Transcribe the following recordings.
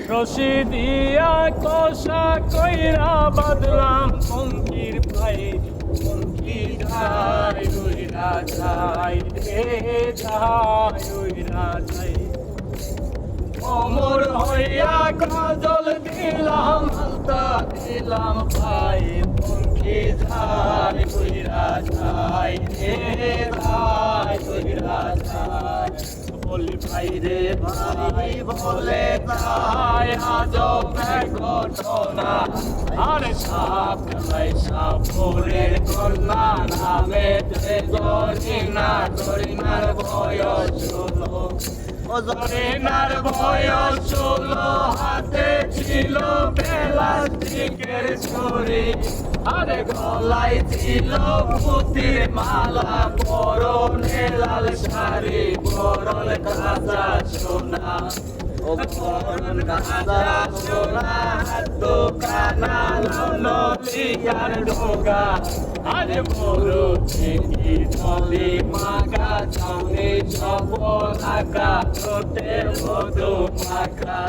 রশি দিয়া কষা কইরা বাদলাম পঙ্কির পায়ে, পঙ্কি যায় উইরা যায় রে যায় উইরা যায়। অমর হইয়া কাজল দিলাম আলতা দিলাম পায়ে, পঙ্কি যায় উইরা যায় রে যায় উইরা যায়। বলি ভাই রে ভাই বলে তাই আজব এক ঘটনা, আরে সাপ খেলায় সাপ ভোরের কন্যা নামে জরিনা, জরিনার বয়স হলো, জরিনার বয়স হলো, হাতে ছিল প্লাস্টিকের ছুরি, আরে গলায় ছিল পুতির মালা, পরনে লাল শাড়ি, পরন কাঁচা সোনা, ও পরন কাঁচা সোনা, দোকানা নদিয়ার ঢোকা, আরে বড় থেকে নদী মাখা, চাউনি চপনাকা, ঠোঁটে মধু মাখা,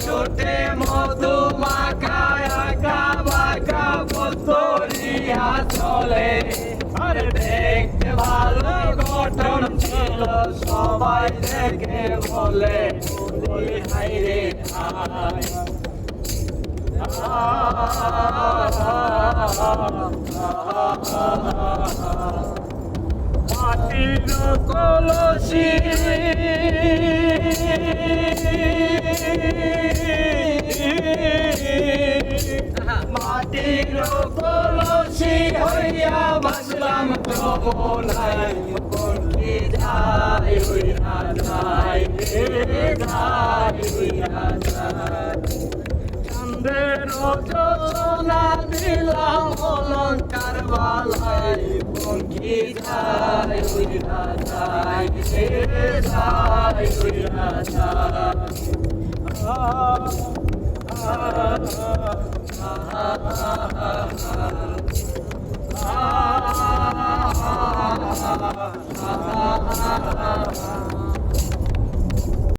ঠোঁটে মধু মাখা, আঁকা বাঁকা পতরিয়া চলে, আরে দেখতে ভালো গঠন ছিল, সবাই দেখে বলে বলি হাই রে হাই। মাটির কলসি মাটির কলসি হইয়া বাসলাম যমুনায়, পঙ্কি যায় উইরা যায় রে যায় উইরা যায়। চাঁদের যোজনা দিলাম অলঙ্কার বালাই, পঙ্কি যায় উইরা যায় রে যায় উইরা যায়।